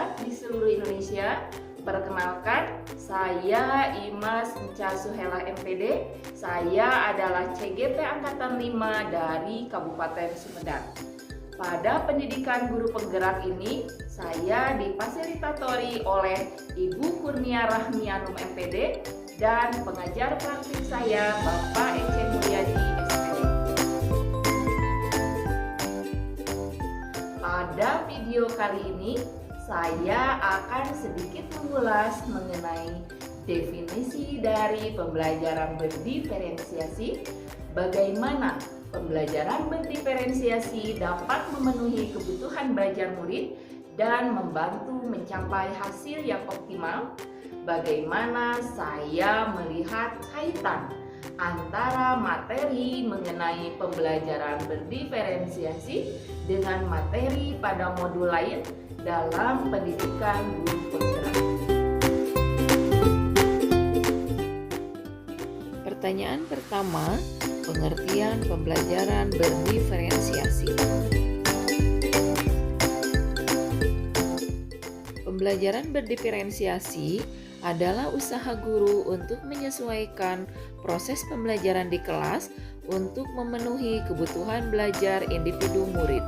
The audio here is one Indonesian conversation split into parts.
masyarakat di seluruh Indonesia. Perkenalkan, saya Imas Enca Suhela MPD. Saya adalah CGP Angkatan 5 dari Kabupaten Sumedang. Pada pendidikan guru penggerak ini, saya difasilitatori oleh Ibu Kurnia Rahmianum MPD dan pengajar praktik saya Bapak Ece Mulyadi SPD. Pada video kali ini, saya akan sedikit mengulas mengenai definisi dari pembelajaran berdiferensiasi, bagaimana pembelajaran berdiferensiasi dapat memenuhi kebutuhan belajar murid dan membantu mencapai hasil yang optimal, bagaimana saya melihat kaitan antara materi mengenai pembelajaran berdiferensiasi dengan materi pada modul lain dalam pendidikan guru penggerak. Pertanyaan pertama, pengertian pembelajaran berdiferensiasi. Pembelajaran berdiferensiasi adalah usaha guru untuk menyesuaikan proses pembelajaran di kelas untuk memenuhi kebutuhan belajar individu murid.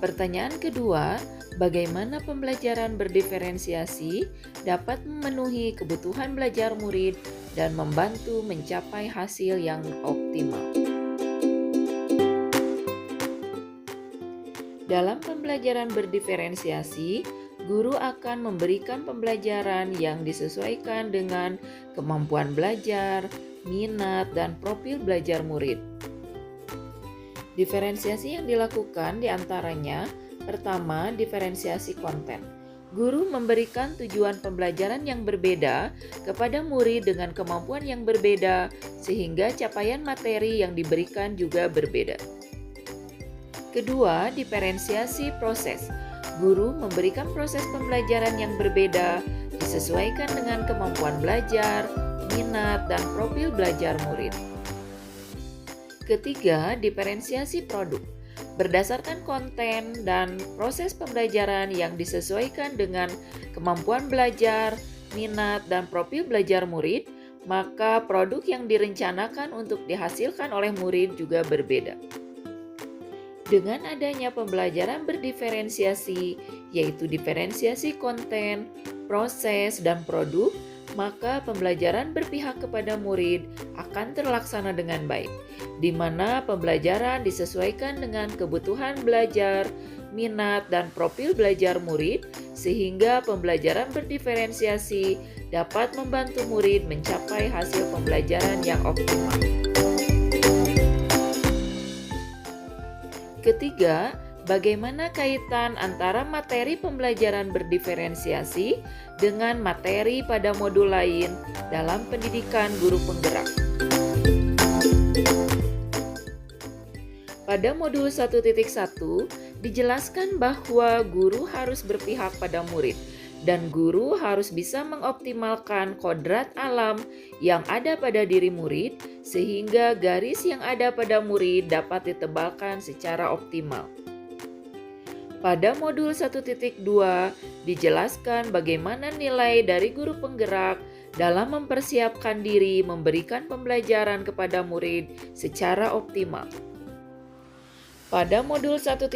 Pertanyaan kedua, bagaimana pembelajaran berdiferensiasi dapat memenuhi kebutuhan belajar murid dan membantu mencapai hasil yang optimal? Dalam pembelajaran berdiferensiasi, guru akan memberikan pembelajaran yang disesuaikan dengan kemampuan belajar, minat, dan profil belajar murid. Diferensiasi yang dilakukan diantaranya, pertama, diferensiasi konten. Guru memberikan tujuan pembelajaran yang berbeda kepada murid dengan kemampuan yang berbeda, sehingga capaian materi yang diberikan juga berbeda. Kedua, diferensiasi proses. Guru memberikan proses pembelajaran yang berbeda, disesuaikan dengan kemampuan belajar, minat, dan profil belajar murid. Ketiga, diferensiasi produk. Berdasarkan konten dan proses pembelajaran yang disesuaikan dengan kemampuan belajar, minat, dan profil belajar murid, maka produk yang direncanakan untuk dihasilkan oleh murid juga berbeda. Dengan adanya pembelajaran berdiferensiasi, yaitu diferensiasi konten, proses, dan produk, maka pembelajaran berpihak kepada murid akan terlaksana dengan baik, di mana pembelajaran disesuaikan dengan kebutuhan belajar, minat, dan profil belajar murid, sehingga pembelajaran berdiferensiasi dapat membantu murid mencapai hasil pembelajaran yang optimal. Ketiga, bagaimana kaitan antara materi pembelajaran berdiferensiasi dengan materi pada modul lain dalam pendidikan guru penggerak? Pada modul 1.1 dijelaskan bahwa guru harus berpihak pada murid dan guru harus bisa mengoptimalkan kodrat alam yang ada pada diri murid sehingga garis yang ada pada murid dapat ditebalkan secara optimal. Pada modul 1.2 dijelaskan bagaimana nilai dari guru penggerak dalam mempersiapkan diri memberikan pembelajaran kepada murid secara optimal. Pada modul 1.3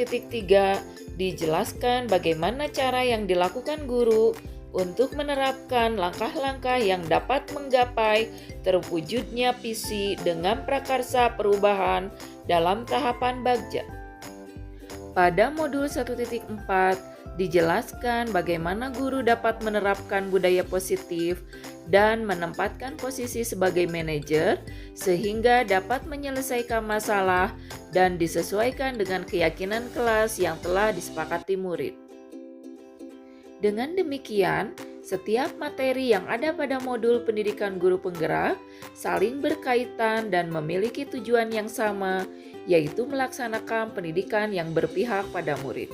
dijelaskan bagaimana cara yang dilakukan guru untuk menerapkan langkah-langkah yang dapat menggapai terwujudnya visi dengan prakarsa perubahan dalam tahapan bagja. Pada modul 1.4 dijelaskan bagaimana guru dapat menerapkan budaya positif dan menempatkan posisi sebagai manajer sehingga dapat menyelesaikan masalah dan disesuaikan dengan keyakinan kelas yang telah disepakati murid. Dengan demikian, setiap materi yang ada pada modul pendidikan guru penggerak saling berkaitan dan memiliki tujuan yang sama, yaitu melaksanakan pendidikan yang berpihak pada murid.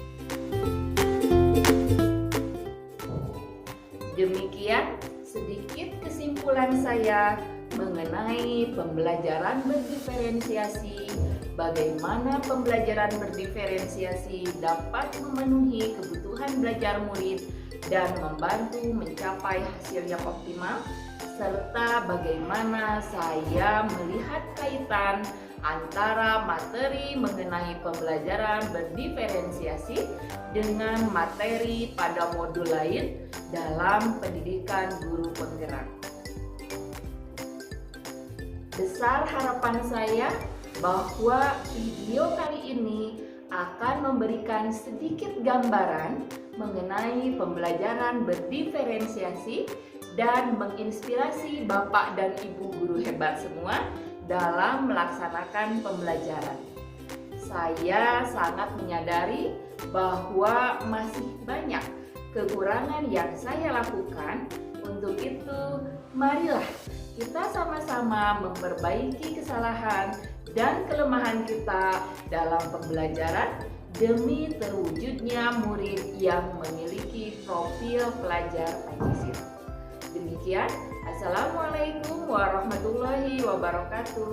Demikian sedikit kesimpulan saya mengenai pembelajaran berdiferensiasi bagaimana pembelajaran berdiferensiasi dapat memenuhi kebutuhan belajar murid dan membantu mencapai hasil yang optimal, serta bagaimana saya melihat kaitan antara materi mengenai pembelajaran berdiferensiasi dengan materi pada modul lain dalam pendidikan guru penggerak. Besar harapan saya bahwa video kali ini akan memberikan sedikit gambaran mengenai pembelajaran berdiferensiasi dan menginspirasi Bapak dan Ibu guru hebat semua dalam melaksanakan pembelajaran. Saya sangat menyadari bahwa masih banyak kekurangan yang saya lakukan. Untuk itu, marilah kita sama-sama memperbaiki kesalahan dan kelemahan kita dalam pembelajaran demi terwujudnya murid yang memiliki profil pelajar Pancasila. Demikian, Assalamualaikum warahmatullahi wabarakatuh.